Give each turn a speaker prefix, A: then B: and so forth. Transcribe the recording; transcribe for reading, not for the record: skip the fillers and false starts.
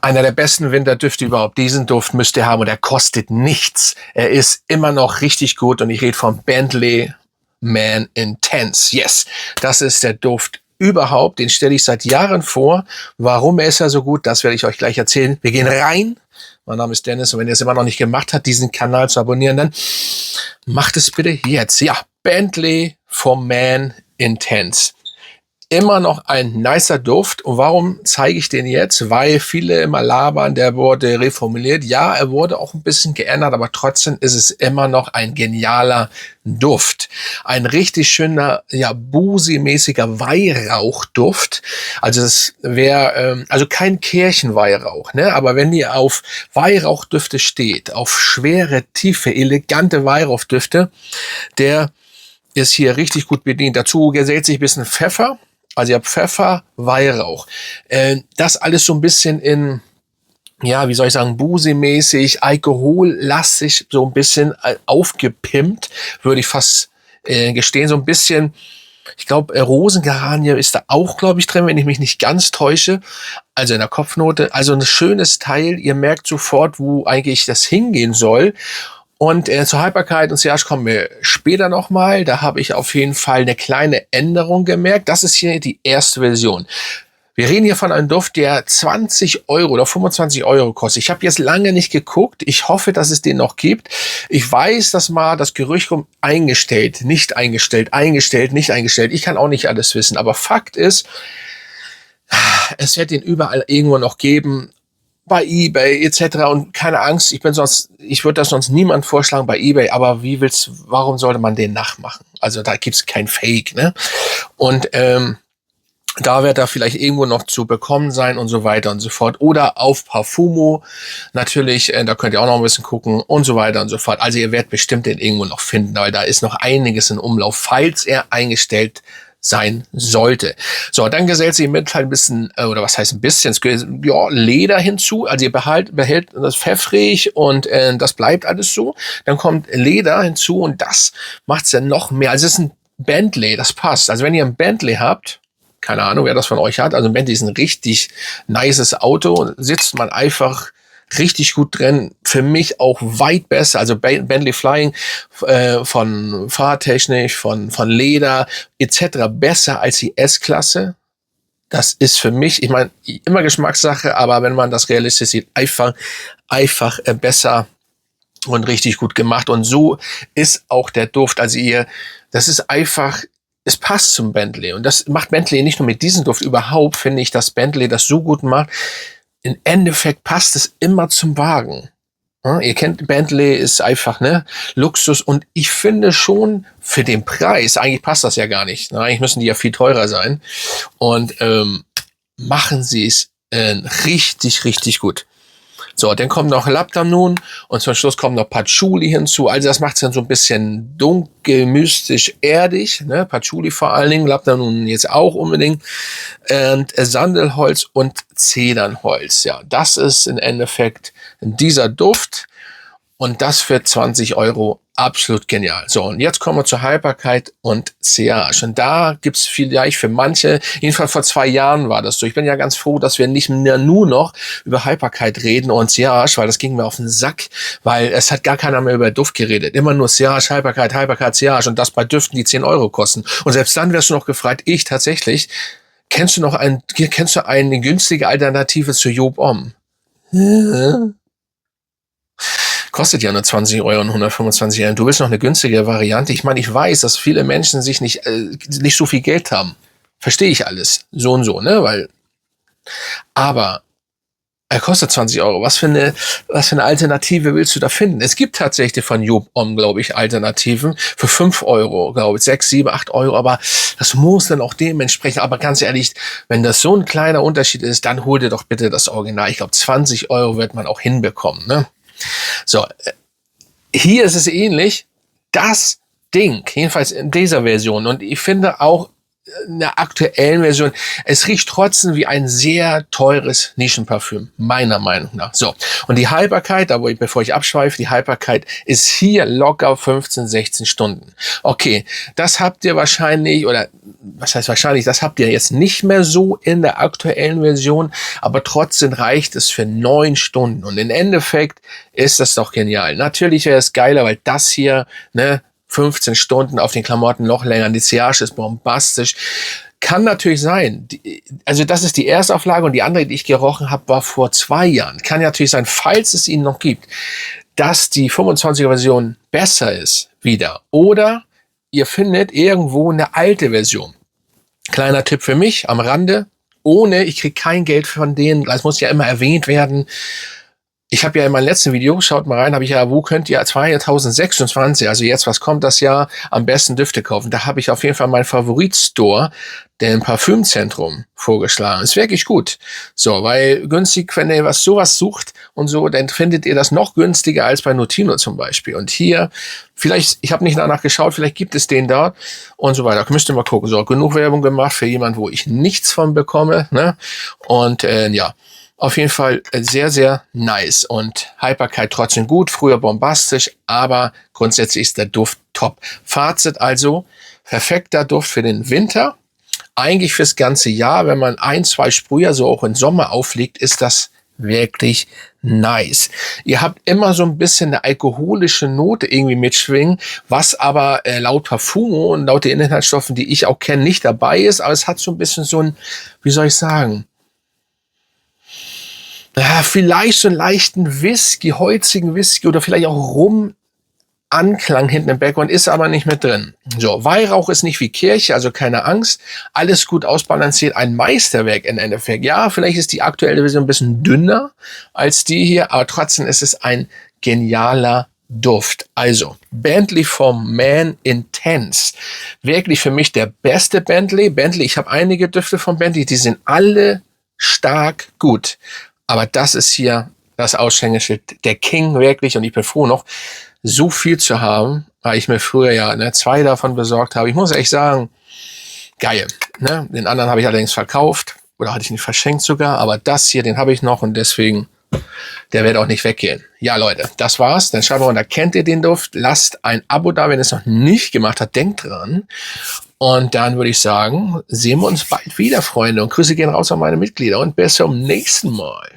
A: Einer der besten Winterdüfte überhaupt. Diesen Duft müsst ihr haben und er kostet nichts. Er ist immer noch richtig gut und ich rede vom Bentley Man Intense. Yes, das ist der Duft überhaupt. Den stelle ich seit Jahren vor. Warum ist er so gut, das werde ich euch gleich erzählen. Wir gehen rein. Mein Name ist Dennis und wenn ihr es immer noch nicht gemacht habt, diesen Kanal zu abonnieren, dann macht es bitte jetzt. Ja, Bentley vom Man Intense. Immer noch ein nicer Duft. Und warum zeige ich den jetzt? Weil viele immer labern, der wurde reformuliert. Ja, er wurde auch ein bisschen geändert, aber trotzdem ist es immer noch ein genialer Duft. Ein richtig schöner, ja, Busi-mäßiger Weihrauchduft. Also es wäre, also kein Kirchenweihrauch, ne? Aber wenn ihr auf Weihrauchdüfte steht, auf schwere, tiefe, elegante Weihrauchdüfte, der ist hier richtig gut bedient. Dazu gesellt sich ein bisschen Pfeffer. Also ihr habt Pfeffer, Weihrauch. Das alles so ein bisschen in, ja, wie soll ich sagen, Busi-mäßig, alkohollastig, so ein bisschen aufgepimpt, würde ich fast gestehen. So ein bisschen, ich glaube, Rosengeranie ist da auch, glaube ich, drin, wenn ich mich nicht ganz täusche. Also in der Kopfnote. Also ein schönes Teil. Ihr merkt sofort, wo eigentlich das hingehen soll. Und zur Haltbarkeit und Sillage kommen wir später nochmal. Da habe ich auf jeden Fall eine kleine Änderung gemerkt. Das ist hier die erste Version. Wir reden hier von einem Duft, der 20 Euro oder 25 Euro kostet. Ich habe jetzt lange nicht geguckt. Ich hoffe, dass es den noch gibt. Ich weiß, dass mal das Gerücht kommt, eingestellt, nicht eingestellt, eingestellt, nicht eingestellt. Ich kann auch nicht alles wissen. Aber Fakt ist, es wird ihn überall irgendwo noch geben. Bei eBay etc. Und keine Angst, ich würde das sonst niemand vorschlagen bei eBay, aber warum sollte man den nachmachen? Also da gibt's kein Fake, ne? Und da wird er vielleicht irgendwo noch zu bekommen sein und so weiter und so fort. Oder auf Parfumo natürlich, da könnt ihr auch noch ein bisschen gucken und so weiter und so fort. Also ihr werdet bestimmt den irgendwo noch finden, weil da ist noch einiges in Umlauf, falls er eingestellt sein sollte. So, dann gesellt sich im Mittelteil ein bisschen, oder was heißt ein bisschen, ja, Leder hinzu. Also ihr behält das pfeffrig und das bleibt alles so. Dann kommt Leder hinzu und das macht's ja noch mehr. Also es ist ein Bentley, das passt. Also wenn ihr ein Bentley habt, keine Ahnung, wer das von euch hat, also ein Bentley ist ein richtig nices Auto, sitzt man einfach richtig gut drin, für mich auch weit besser, also Bentley Flying von fahrtechnisch, von Leder etc. besser als die S-Klasse. Das ist für mich, ich meine, immer Geschmackssache, aber wenn man das realistisch sieht, einfach besser und richtig gut gemacht. Und so ist auch der Duft. Also das ist einfach, es passt zum Bentley. Und das macht Bentley nicht nur mit diesem Duft, überhaupt finde ich, dass Bentley das so gut macht. Im Endeffekt passt es immer zum Wagen. Ja, ihr kennt, Bentley ist einfach, ne, Luxus und ich finde schon für den Preis, eigentlich passt das ja gar nicht. Ne? Eigentlich müssen die ja viel teurer sein und machen sie es richtig, richtig gut. So, dann kommt noch Labdanun und zum Schluss kommt noch Patchouli hinzu. Also das macht es dann so ein bisschen dunkel, mystisch, erdig. Ne? Patchouli vor allen Dingen, Labdanun jetzt auch unbedingt. Und Sandelholz und Zedernholz. Ja, das ist im Endeffekt dieser Duft. Und das für 20 Euro absolut genial. So, und jetzt kommen wir zur Haltbarkeit und Sillage. Und da gibt's vielleicht für manche, jedenfalls vor 2 Jahren war das so. Ich bin ja ganz froh, dass wir nicht mehr nur noch über Haltbarkeit reden und Sillage, weil das ging mir auf den Sack, weil es hat gar keiner mehr über Duft geredet. Immer nur Sillage, Haltbarkeit, Sillage und das bei Düften, die 10 Euro kosten. Und selbst dann wirst du noch gefragt, ich tatsächlich, kennst du eine günstige Alternative zu Job Om? Kostet ja nur 20 Euro und 125 Euro. Du willst noch eine günstige Variante. Ich meine, ich weiß, dass viele Menschen sich nicht so viel Geld haben. Verstehe ich alles. So und so, ne? Aber er kostet 20 Euro. Was für eine Alternative willst du da finden? Es gibt tatsächlich von Job Om, glaube ich, Alternativen für 5 Euro, glaube ich, 6, 7, 8 Euro. Aber das muss dann auch dementsprechend. Aber ganz ehrlich, wenn das so ein kleiner Unterschied ist, dann hol dir doch bitte das Original. Ich glaube, 20 Euro wird man auch hinbekommen, ne? So, hier ist es ähnlich. Das Ding, jedenfalls in dieser Version. Und ich finde auch, in der aktuellen Version. Es riecht trotzdem wie ein sehr teures Nischenparfüm, meiner Meinung nach. So, und die Haltbarkeit, bevor ich abschweife, die Haltbarkeit ist hier locker 15, 16 Stunden. Okay, das habt ihr wahrscheinlich, oder was heißt wahrscheinlich, das habt ihr jetzt nicht mehr so in der aktuellen Version, aber trotzdem reicht es für 9 Stunden. Und im Endeffekt ist das doch genial. Natürlich wäre es geiler, weil das hier, ne, 15 Stunden auf den Klamotten, noch länger. Die Sillage ist bombastisch. Kann natürlich sein. Also das ist die Erstauflage und die andere, die ich gerochen habe, war vor 2 Jahren. Kann natürlich sein, falls es ihn noch gibt, dass die 25er-Version besser ist wieder. Oder ihr findet irgendwo eine alte Version. Kleiner Tipp für mich am Rande. Ich kriege kein Geld von denen. Das muss ja immer erwähnt werden. Ich habe ja in meinem letzten Video, schaut mal rein, habe ich ja, wo könnt ihr 2026, also jetzt, was kommt das Jahr, am besten Düfte kaufen? Da habe ich auf jeden Fall meinen Favoritstore, den Parfümzentrum, vorgeschlagen. Ist wirklich gut. So, weil günstig, wenn ihr sowas sucht und so, dann findet ihr das noch günstiger als bei Notino zum Beispiel. Und hier, vielleicht, ich habe nicht danach geschaut, vielleicht gibt es den da und so weiter. Müsst ihr mal gucken. So, genug Werbung gemacht für jemanden, wo ich nichts von bekomme, ne? Und ja. Auf jeden Fall sehr, sehr nice und Haltbarkeit trotzdem gut, früher bombastisch, aber grundsätzlich ist der Duft top. Fazit also, perfekter Duft für den Winter, eigentlich fürs ganze Jahr. Wenn man 1, 2 Sprüher so auch im Sommer auflegt, ist das wirklich nice. Ihr habt immer so ein bisschen eine alkoholische Note irgendwie mitschwingen, was aber laut Parfumo und laut den Inhaltsstoffen, die ich auch kenne, nicht dabei ist, aber es hat so ein bisschen so ein, wie soll ich sagen, ja, vielleicht so einen leichten Whisky, holzigen Whisky oder vielleicht auch Rum-Anklang hinten im Background, ist aber nicht mit drin. So, Weihrauch ist nicht wie Kirche, also keine Angst. Alles gut ausbalanciert, ein Meisterwerk im Endeffekt. Ja, vielleicht ist die aktuelle Version ein bisschen dünner als die hier, aber trotzdem ist es ein genialer Duft. Also, Bentley vom Man Intense. Wirklich für mich der beste Bentley. Ich habe einige Düfte von Bentley, die sind alle stark gut. Aber das ist hier das Aushängeschild, der King wirklich. Und ich bin froh, noch so viel zu haben, weil ich mir früher ja 2 davon besorgt habe. Ich muss echt sagen, geil. Ne? Den anderen habe ich allerdings verkauft oder hatte ich nicht verschenkt sogar. Aber das hier, den habe ich noch und deswegen, der wird auch nicht weggehen. Ja, Leute, das war's. Dann schreibt mal unter, kennt ihr den Duft? Lasst ein Abo da, wenn ihr es noch nicht gemacht habt. Denkt dran. Und dann würde ich sagen, sehen wir uns bald wieder, Freunde. Und Grüße gehen raus an meine Mitglieder und bis zum nächsten Mal.